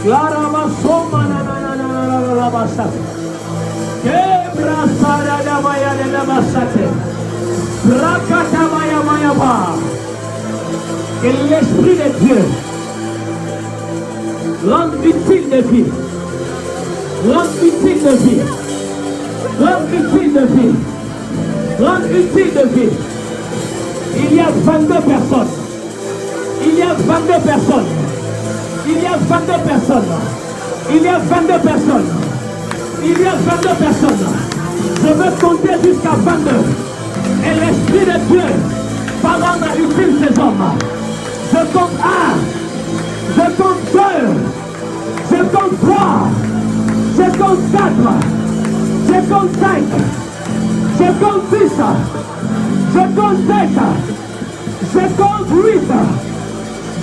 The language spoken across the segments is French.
Clara Masoma na basate. Kebra sara da maya na basate. Rakata maya ba. Que l'Esprit de Dieu rende utile de vie. Rende utile de vie. Rende utile de vie. Rende utile de vie. Il y a 22 personnes. Il y a 22 personnes. Il y a 22 personnes. Il y a 22 personnes. Il y a 22 personnes. Je veux compter jusqu'à 22. Et l'Esprit de Dieu va rendre utile ces hommes. Je compte 1. Je compte 2. Je compte 3. Je compte 4. Je compte 5. Je compte 6. Je compte 7. Je compte 8.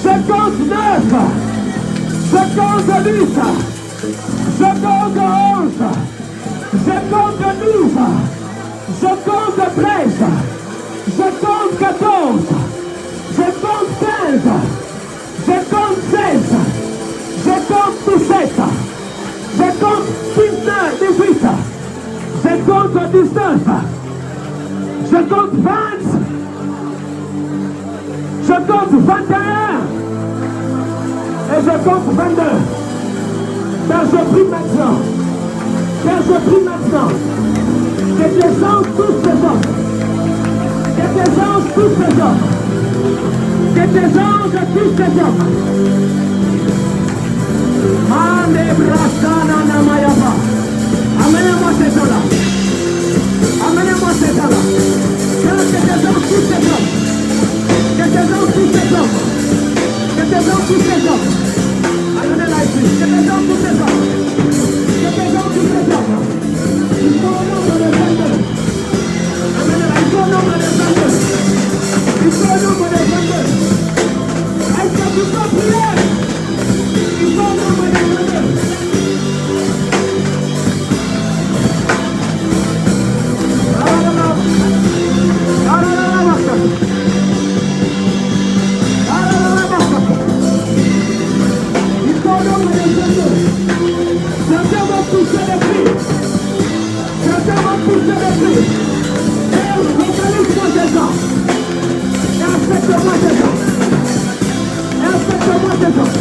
Je compte 9. Je compte 10. Je compte 11. Je compte 12. Je compte 13. Je compte 14. Je compte 15. Je compte 16. Je compte 17. Je compte 18. Je compte 19. Je compte 20. Je compte 21. Et je compte 22. Car je prie maintenant. Car je prie maintenant. Que tes anges tous ces hommes. Que tes anges tous ces hommes. Que tes anges tous ces hommes. Mande brasana namayaba. Amenez-moi ces gens-là. Amenez-moi ces gens-là. Que tes anges tous ces hommes. Que tes anges tous ces hommes. Que tes anges tous ces hommes. Amenez-la ici. Que tes anges tous ces hommes. Que tes anges tous ces hommes. Il faut au nombre de 22. Amenez-la. Il faut au nombre de 22. Il faut au nombre de 22. Est-ce que tu peux prier? Il faut au nombre de 22. Certains vont pousser les prix. Certains vont pousser les prix. Localise-moi ces gens. Et accepte-moi ces gens. Et accepte-moi ces gens.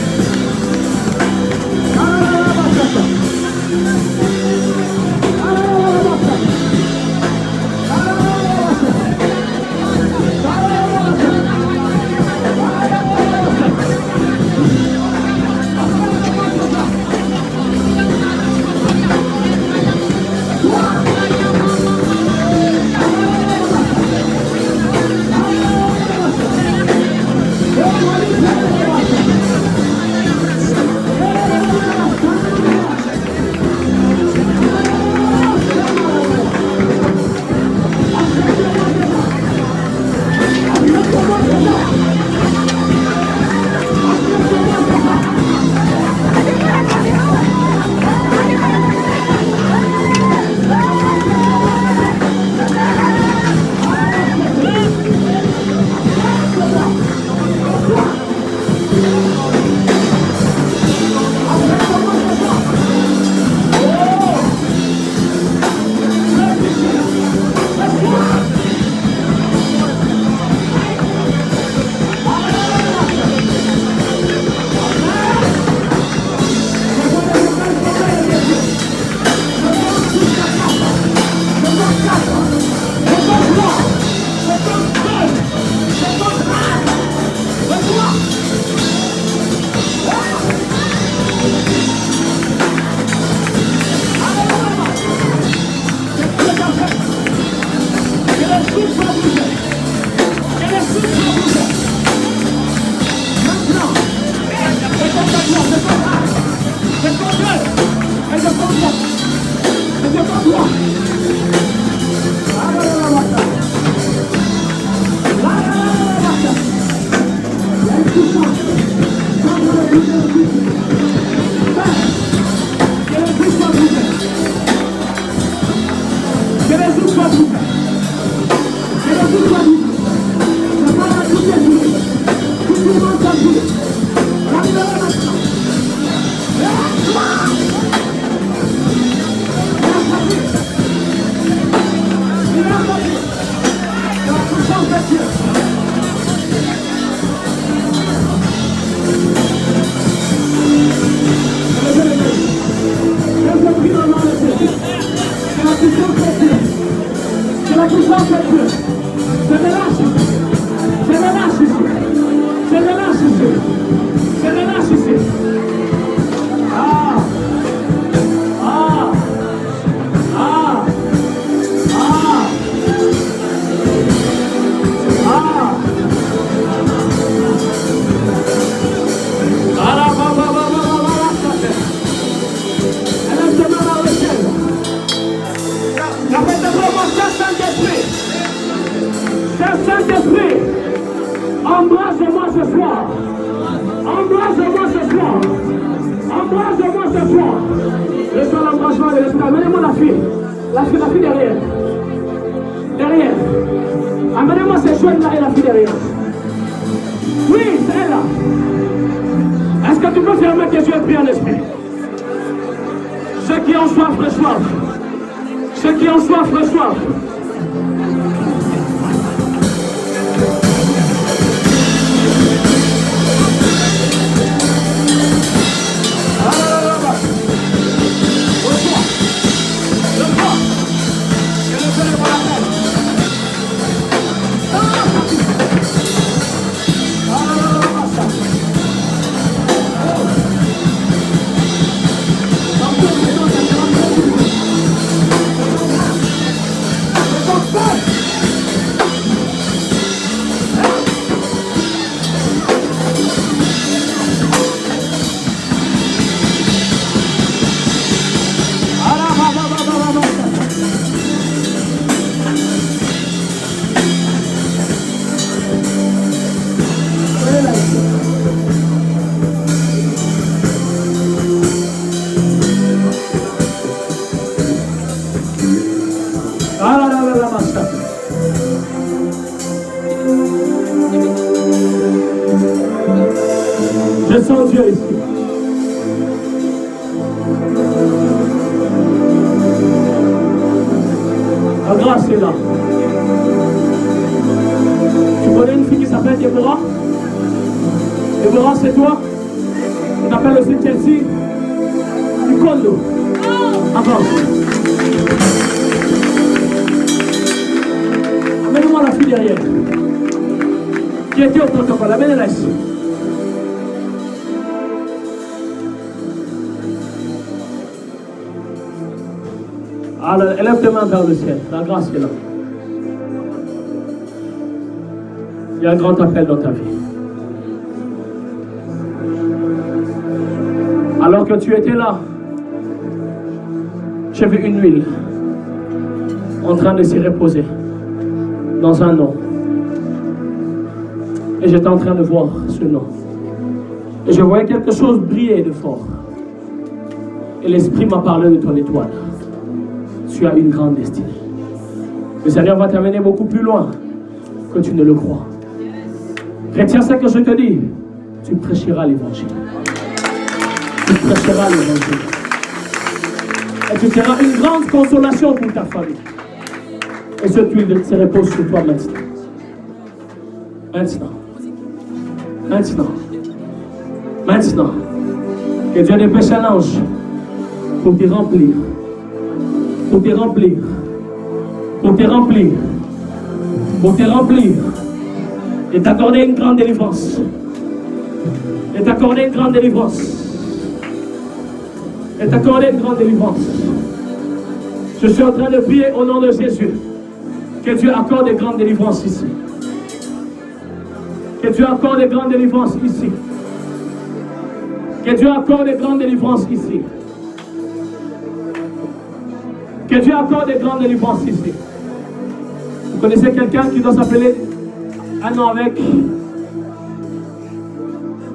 Embrasse-moi ce soir. Reçois l'embrassement de l'esprit. Amenez-moi la fille. La fille derrière. Derrière. Amenez-moi ces chouettes là et la fille derrière. Oui, c'est elle là. Est-ce que tu peux fermer tes yeux et prier en esprit? Ceux qui ont soif, reçoivent. Ceux qui ont soif, reçoivent. Je sens Dieu ici. La grâce est là. Tu connais une fille qui s'appelle Déborah? Déborah, c'est toi? On t'appelle aussi Chelsea? Du condo. Avance. Amène-moi la fille derrière. Qui était au protocole? Amène-la ici. Alors, élève tes mains vers le ciel. La grâce est là. Il y a un grand appel dans ta vie. Alors que tu étais là, j'ai vu une huile en train de s'y reposer dans un nom. Et j'étais en train de voir ce nom. Et je voyais quelque chose briller de fort. Et l'Esprit m'a parlé de ton étoile. Tu as une grande destinée. Le Seigneur va t'amener beaucoup plus loin que tu ne le crois. Retiens ce que je te dis. Tu prêcheras l'évangile. Tu prêcheras l'évangile. Et tu seras une grande consolation pour ta famille. Et cette huile se repose sur toi maintenant. Maintenant. Maintenant. Maintenant. Que Dieu dépêche un ange pour te remplir. Pour te remplir. Pour te remplir. Pour te remplir. Et t'accorder une grande délivrance. Et t'accorder une grande délivrance. Et t'accorder une grande délivrance. Je suis en train de prier au nom de Jésus. Que Dieu accorde des grandes délivrances ici. Que Dieu accorde des grandes délivrances ici. Que Dieu accorde des grandes délivrances ici. Que Dieu accorde des grandes délivrances ici. Vous connaissez quelqu'un qui doit s'appeler un nom avec...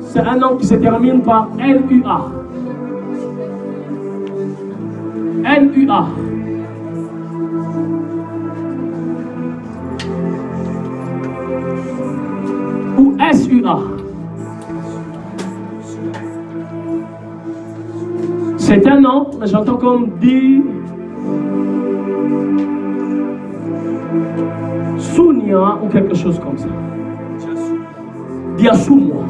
C'est un nom qui se termine par N-U-A. N-U-A. Ou S-U-A. C'est un nom, mais j'entends comme dit Sounia ou quelque chose comme ça. Diasoumo.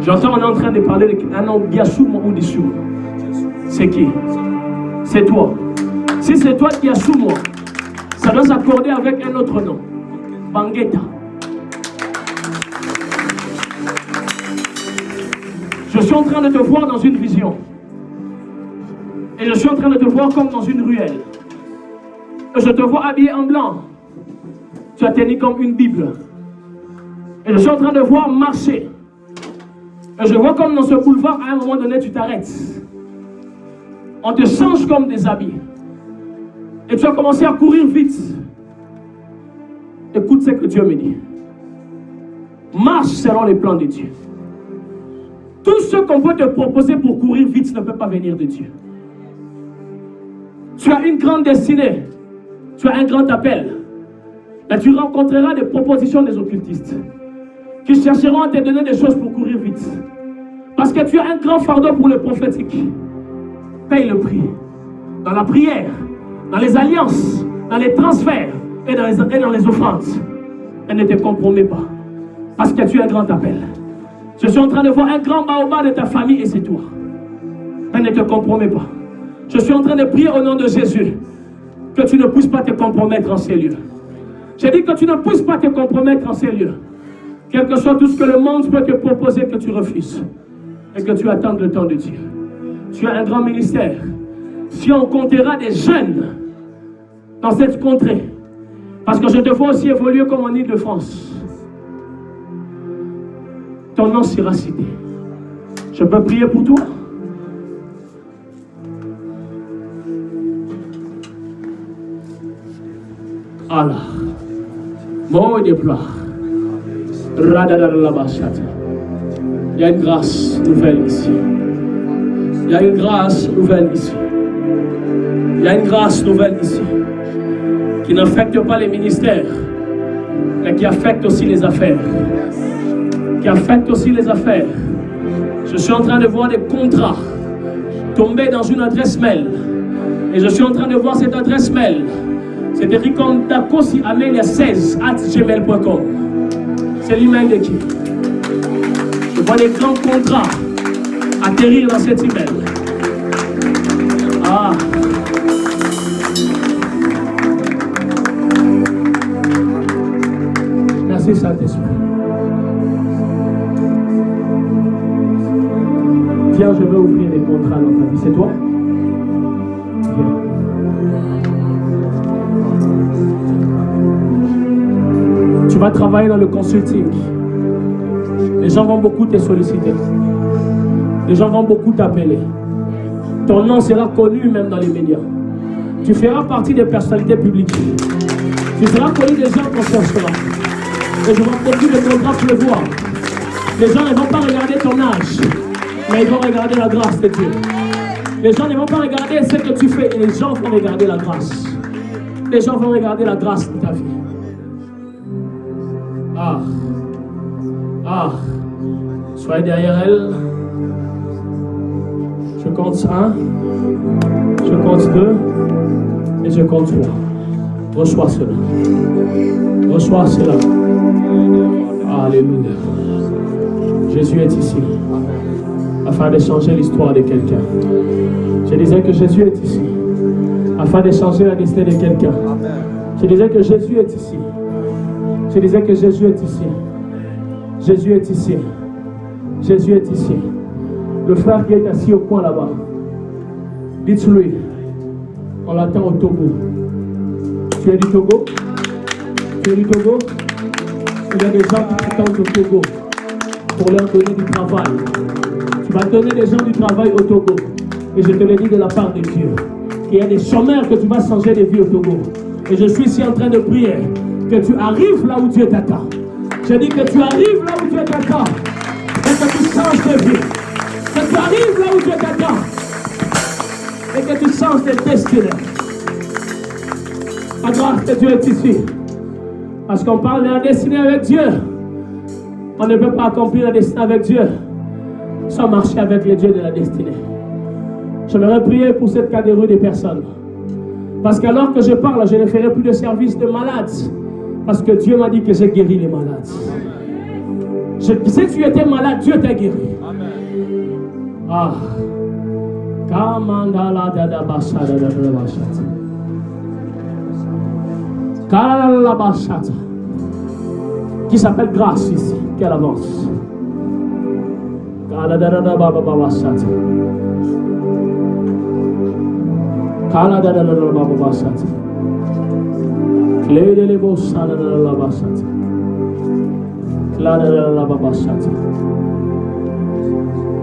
J'entends on est en train de parler d'un nom Diasoumo ou Dissoumo. C'est qui? C'est toi. Si c'est toi Diasoumo, ça doit s'accorder avec un autre nom. Bangueta. Je suis en train de te voir dans une vision. Et je suis en train de te voir comme dans une ruelle. Et je te vois habillé en blanc. Tu as tenu comme une Bible. Et je suis en train de voir marcher. Et je vois comme dans ce boulevard, à un moment donné, tu t'arrêtes. On te change comme des habits. Et tu as commencé à courir vite. Écoute ce que Dieu me dit. Marche selon les plans de Dieu. Tout ce qu'on peut te proposer pour courir vite ne peut pas venir de Dieu. Tu as une grande destinée. Tu as un grand appel. Mais tu rencontreras des propositions des occultistes qui chercheront à te donner des choses pour courir vite. Parce que tu as un grand fardeau pour le prophétique. Paye le prix. Dans la prière, dans les alliances, dans les transferts et dans les offrandes. Et ne te compromets pas. Parce que tu as un grand appel. Je suis en train de voir un grand baobab de ta famille et c'est toi. Mais ne te compromets pas. Je suis en train de prier au nom de Jésus que tu ne puisses pas te compromettre en ces lieux. J'ai dit que tu ne puisses pas te compromettre en ces lieux. Quel que soit tout ce que le monde peut te proposer, que tu refuses. Et que tu attendes le temps de Dieu. Tu as un grand ministère. Si on comptera des jeunes dans cette contrée, parce que je te vois aussi évoluer comme en Île-de-France, ton nom sera cité. Je peux prier pour toi? Allah. Mot de gloire. Il y a une grâce nouvelle ici. Il y a une grâce nouvelle ici. Il y a une grâce nouvelle ici. Qui n'affecte pas les ministères, mais qui affecte aussi les affaires. Qui affecte aussi les affaires. Je suis en train de voir des contrats tomber dans une adresse mail. Et je suis en train de voir cette adresse mail. C'est écrit comme dakosi-amelia16@gmail.com. C'est l'email de qui? Je vois des grands contrats atterrir dans cet email. Ah. Merci Saint-Esprit. Viens, je veux ouvrir des contrats dans ta vie. C'est toi? Viens. Tu vas travailler dans le consulting. Les gens vont beaucoup te solliciter. Les gens vont beaucoup t'appeler. Ton nom sera connu même dans les médias. Tu feras partie des personnalités publiques. Tu seras connu des gens qu'on cherchera. Et je vois beaucoup de contrats pleuvoir. Les gens ne vont pas regarder ton âge, mais ils vont regarder la grâce de Dieu. Les gens ne vont pas regarder ce que tu fais, et les gens vont regarder la grâce. Les gens vont regarder la grâce de ta vie. Ah. Ah. Soyez derrière elle. Je compte 1, je compte 2, et je compte 3. Reçois cela. Reçois cela. Alléluia. Jésus est ici, afin de changer l'histoire de quelqu'un. Je disais que Jésus est ici, afin de changer la destinée de quelqu'un. Je disais que Jésus est ici. Je disais que Jésus est ici. Jésus est ici. Jésus est ici. Le frère qui est assis au coin là-bas, dites-lui, on l'attend au Togo. Tu es du Togo? Tu es du Togo? Il y a des gens qui t'attendent au Togo pour leur donner du travail. Tu vas donner des gens du travail au Togo. Et je te le dis de la part de Dieu. Il y a des chômeurs que tu vas changer de vie au Togo. Et je suis ici en train de prier que tu arrives là où Dieu t'attend. Je dis que tu arrives là où Dieu t'attend. Et que tu changes de vie. Que tu arrives là où Dieu t'attend. Et que tu changes de destinée. La grâce de Dieu est ici. Parce qu'on parle de la destinée avec Dieu. On ne peut pas accomplir la destinée avec Dieu sans marcher avec les dieux de la destinée. J'aimerais prier pour cette catégorie de personnes. Parce qu'alors que je parle, je ne ferai plus de service de malades. Parce que Dieu m'a dit que j'ai guéri les malades. Si tu étais malade, Dieu t'a guéri. Ah. Qui s'appelle grâce ici, qu'elle avance.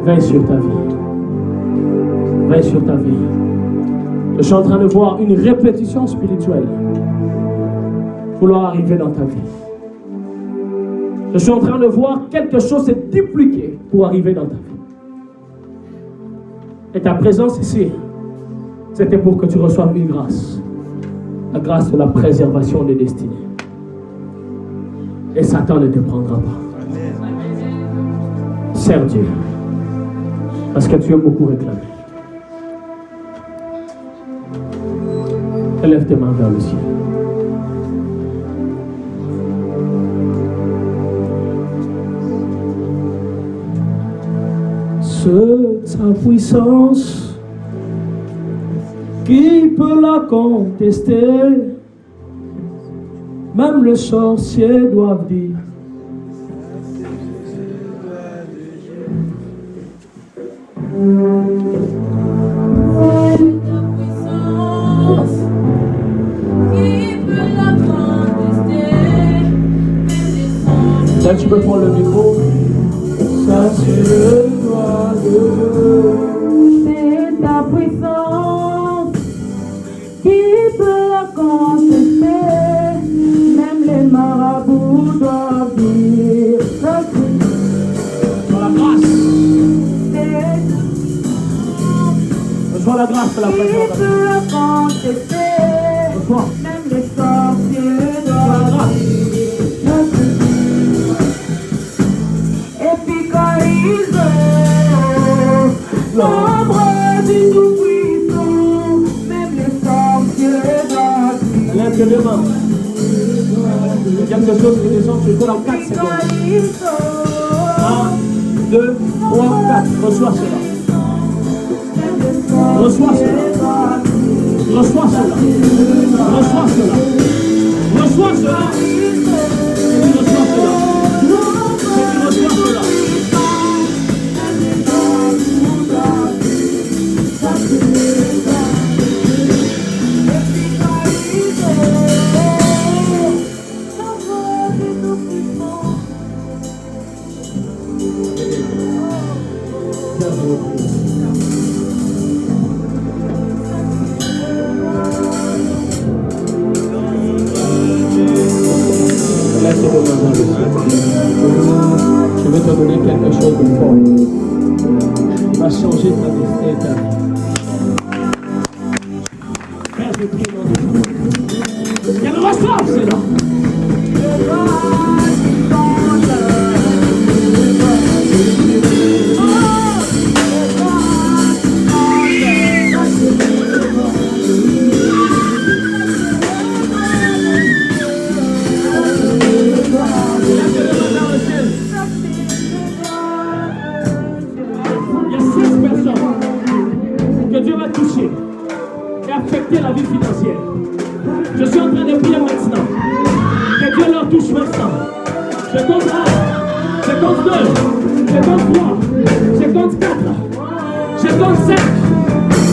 Veille sur ta vie. Veille sur ta vie. Je suis en train de voir une répétition spirituelle vouloir arriver dans ta vie. Je suis en train de voir quelque chose se dupliquer pour arriver dans ta vie. Et ta présence ici, c'était pour que tu reçoives une grâce. La grâce de la préservation des destinées. Et Satan ne te prendra pas. Sers Dieu. Parce que tu es beaucoup réclamé. Élève tes mains vers le ciel. C'est sa puissance qui peut la contester. Même les sorciers doivent dire. Là, tu peux prendre le micro. Ça, c'est le doigt de Dieu. C'est ta puissance qui peut la contester. Même les marabouts doivent dire. Reçois la grâce. Reçois la grâce de la présence. Qui peut la contester. Reçois. Même les sorciers Reçois la doivent grâce. Et puis quand ils ont l'ombre du Tout-Puissant, même les sorciers doivent dire. Lève tes deux mains. Il y a quelque chose qui descend sur toi dans 4 secondes. 1, 2, 3, 4. Reçois cela. Reçois cela. Reçois cela. Reçois cela. Reçois cela. Reçois cela. Reçois cela. Je vais te donner quelque chose de fort. Il va changer ta destinée et ta vie. Père, je prie dans le nom. Qu'elle reçoive cela. La vie financière. Je suis en train de prier maintenant. Que Dieu leur touche maintenant. Je compte 1, je compte 2, je compte 3, je compte 4, je compte 5,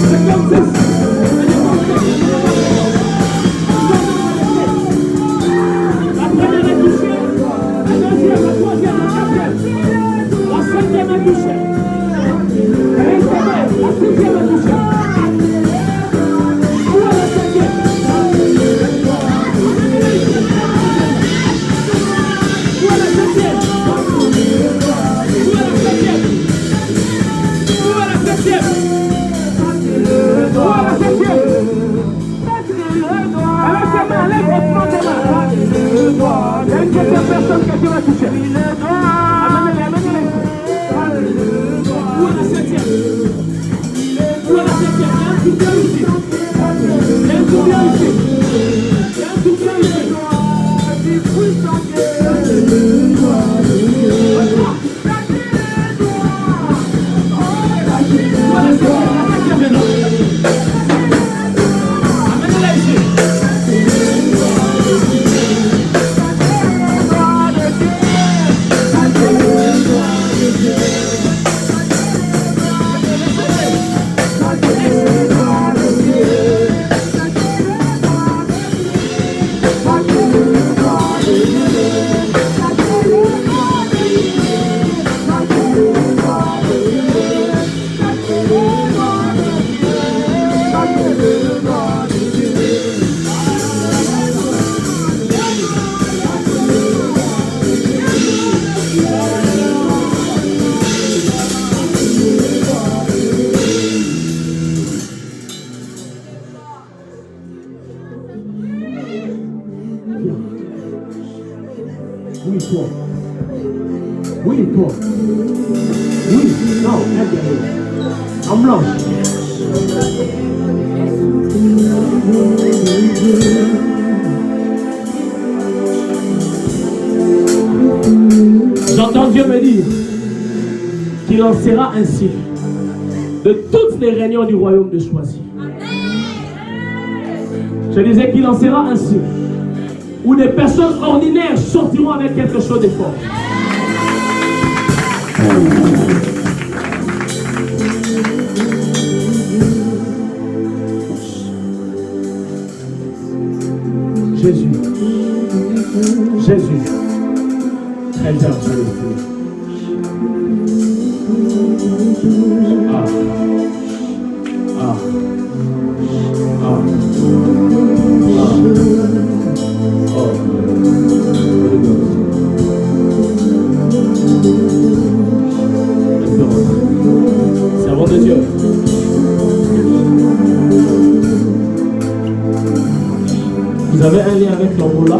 je compte 6, je compte 7. La première est touchée, la deuxième, la troisième, la quatrième, la cinquième est touchée. La sixième est touchée. Personne que Dieu va toucher. Amenez-les, amenez-les. Où est la septième? Où est la septième? Il y a un soutien ici. Il y a un soutien ici. Il y a un soutien ici. Où est la septième? La septième est là. Amenez-les ici. toi. Oui, non, elle derrière. En blanche. J'entends Dieu me dire qu'il en sera ainsi de toutes les réunions du royaume de Choisy. Je disais qu'il en sera ainsi où des personnes ordinaires sortiront avec quelque chose de fort. Jésus. Jésus. Très bien, Ah. Ah. Ah. Ah. Oh. Servant de Dieu. Vous avez un lien avec l'Angola?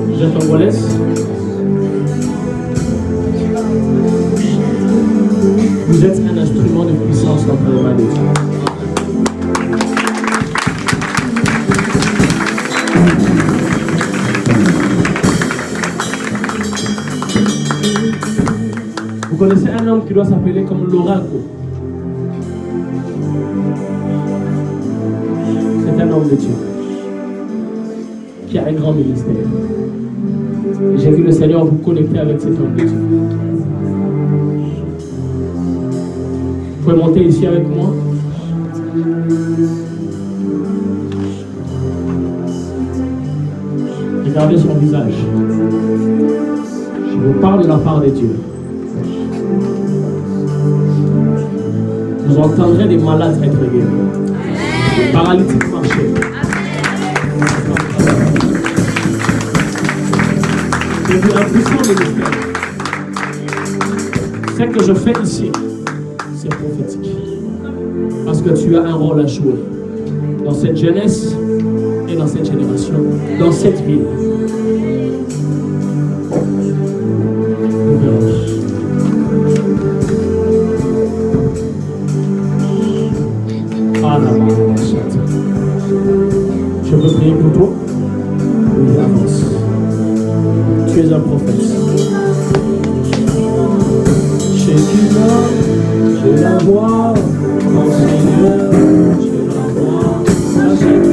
Vous êtes angolaise? Vous êtes un instrument de puissance dans le mains de Dieu. Vous connaissez un homme qui doit s'appeler comme l'oracle. C'est un homme de Dieu qui a un grand ministère. J'ai vu le Seigneur vous connecter avec cet homme de Dieu. Vous pouvez monter ici avec moi. Regardez son visage. Je vous parle de la part de Dieu. Vous entendrez des malades être guéris, des paralytiques marcher. J'ai vu un puissant ministère. Ce que je fais ici, c'est prophétique. Parce que tu as un rôle à jouer dans cette jeunesse et dans cette génération, dans cette ville. Je veux prier pour toi. Oui, avance. Tu es un prophète. Chez Cuba, je la vois, mon Seigneur, je la vois, à chaque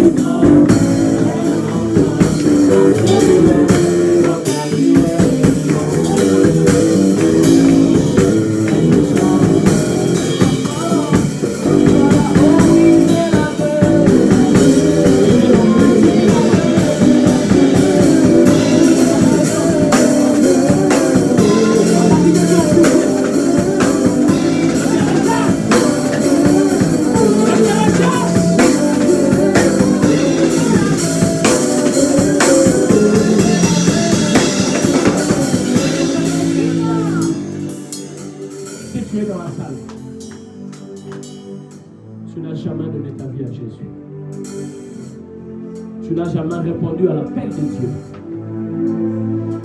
répondu à l'appel de Dieu.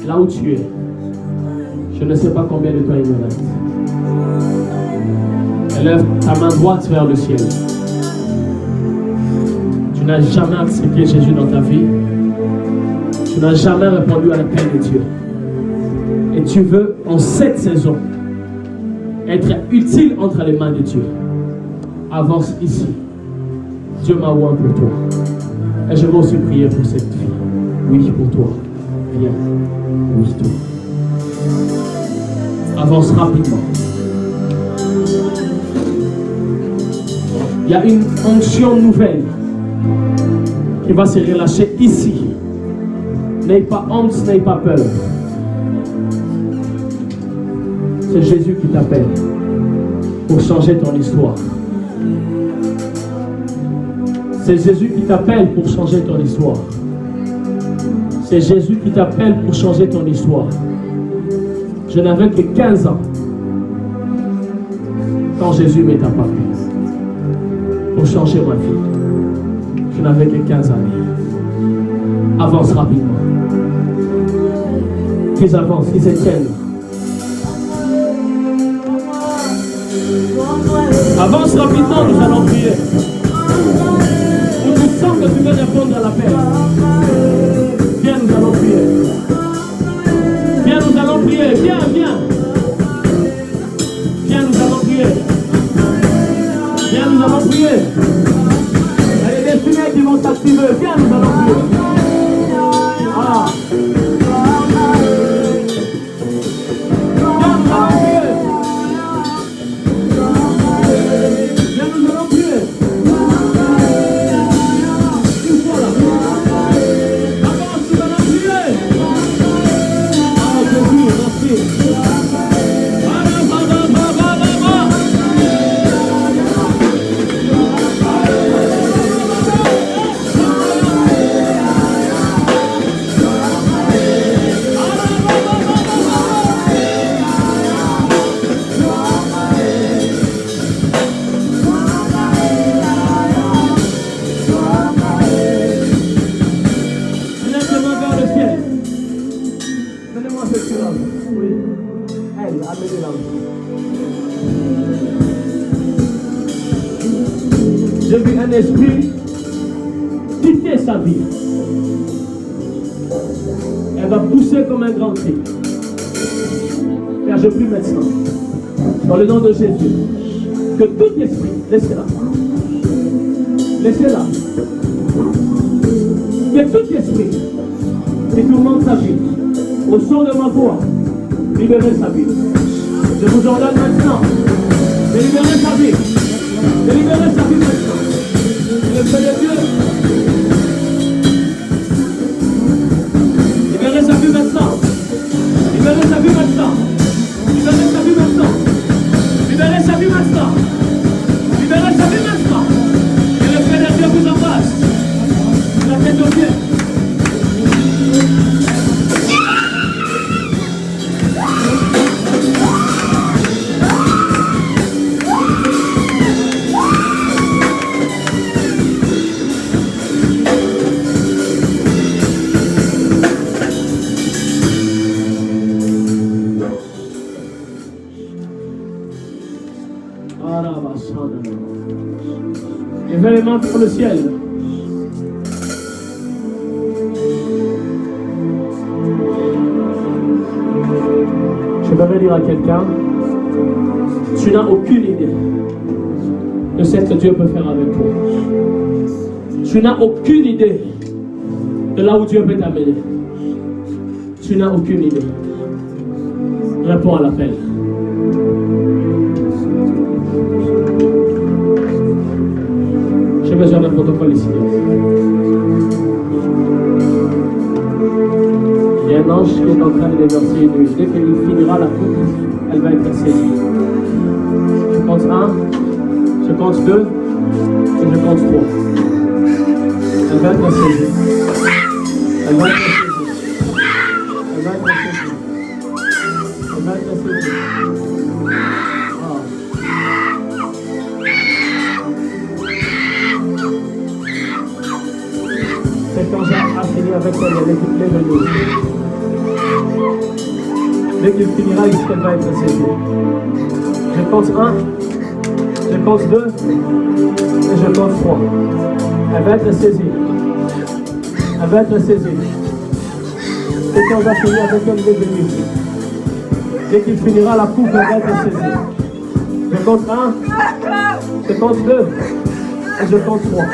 Là où tu es, je ne sais pas combien de temps il me reste. Élève ta main droite vers le ciel. Tu n'as jamais accepté Jésus dans ta vie. Tu n'as jamais répondu à l'appel de Dieu. Et tu veux, en cette saison, être utile entre les mains de Dieu. Avance ici. Dieu m'a ouvert pour toi. Et je vais aussi prier pour cette fille. Oui, pour toi. Viens. Oui, toi. Avance rapidement. Il y a une onction nouvelle qui va se relâcher ici. N'aie pas honte, n'aie pas peur. C'est Jésus qui t'appelle pour changer ton histoire. C'est Jésus qui t'appelle pour changer ton histoire. C'est Jésus qui t'appelle pour changer ton histoire. Je n'avais que 15 ans quand Jésus m'est apparu pour changer ma vie. Je n'avais que 15 années. Avance rapidement. qu'ils avancent, qu'ils se tiennent. Avance rapidement, nous allons prier. Nous sens que tu veux répondre à l'appel. Viens, nous allons prier. Viens, nous allons prier. Viens, viens. Viens, nous allons prier. Viens, nous allons prier. Il y a des destinées qui vont s'activer. Viens, nous allons prier. Ah. J'ai vu un esprit quitter sa vie. Elle va pousser comme un grand cri. Car je prie maintenant, dans le nom de Jésus, que tout esprit, laissez-la. Laissez-la. Que tout esprit qui tourmente sa vie, au son de ma voix, libérez sa vie. Je vous ordonne maintenant de libérer sa vie. De libérer sa vie maintenant. Le Feu de Dieu. Libérez sa vie maintenant. Libérez sa vie maintenant. Libérez sa vie maintenant. Libérez sa vie maintenant. Libérez sa vie maintenant. Que le Feu de Dieu vous embrasse. La tête aux pieds. Levez les mains pour le ciel. Je vais dire à quelqu'un, tu n'as aucune idée de ce que Dieu peut faire avec toi. Tu n'as aucune idée de là où Dieu peut t'amener. Tu n'as aucune idée. Réponds à l'appel. J'ai besoin d'un protocole ici. Il y a un ange qui est en train de déverser une huile. Dès qu'il finira la coupe, elle va être saisie. Je compte 1, je compte 2, et je compte 3. Elle va être saisie. Elle va être saisie. Elle va être saisie. Elle va être saisie. Quand j'ai fini avec elle, elle est venue. Dès qu'il finira, elle va être saisie. Je compte 1, je compte 2, et je compte 3. Elle va être saisie. Elle va être saisie. Et quand j'ai fini avec elle, elle est venue. Dès qu'il finira la coupe, elle va être saisie. Je compte 1, je compte 2, et je compte 3.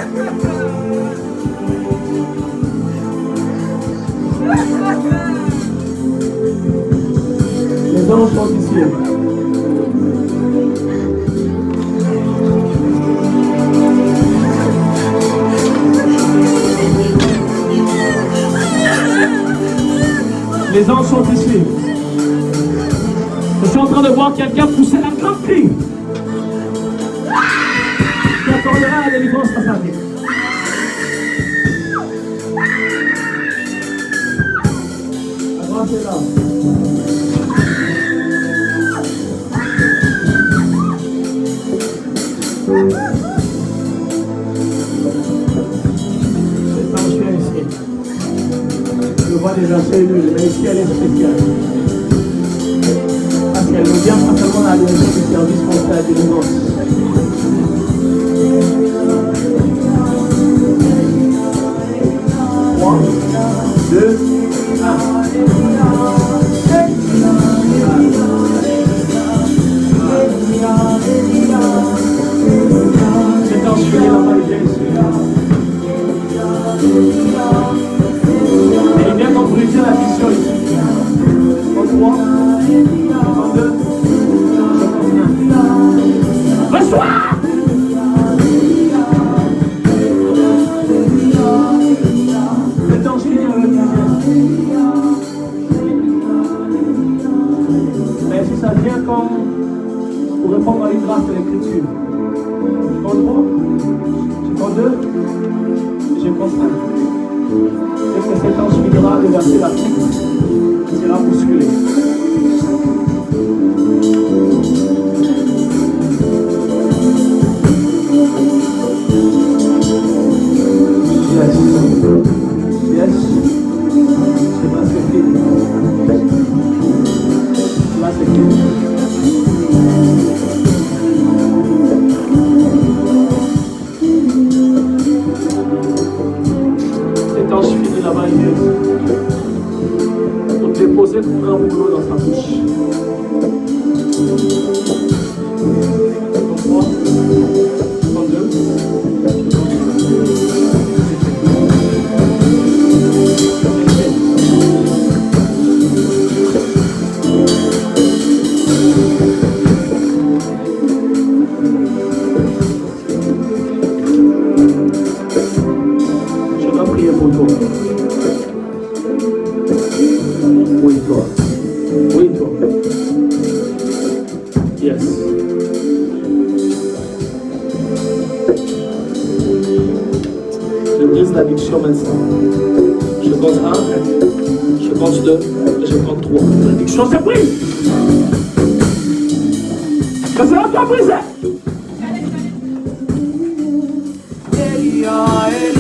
Les anges sont ici. Les anges sont ici. Je suis en train de voir quelqu'un pousser un grand cri qui accordera la délivrance à sa vie. La grâce est là. Cet ange vient ici. Je vois déjà cellule, mais ici elle est spéciale. Parce qu'elle ne vient pas seulement à la direction du service qu'on fait à délivrance. 3, 2, 1. C'est ensuite la main de Jésus. Et il vient d'en briser la mission ici. En 3, en 2, en 1. Reçois! C'est ensuite la main de Jésus. Mais si ça vient comme pour répondre à une grâce de l'écriture. Je compte 3, je compte 2, je compte 1. Et que cet ange finira de verser la pluie, il sera bousculé. Yes. Yes. C'est pas ce qu'il dit. Là, c'est qu'il dit. Cet ange finit là-bas, pour déposer un rouleau dans sa bouche. Donc 3, 32. Je dois prier pour toi. Oui, toi. Oui, toi. Yes. Je brise l'addiction maintenant. Je compte 1, je compte 2, et je compte 3. L'addiction s'est prise. Ça sera pas brisé. Elia, Elia.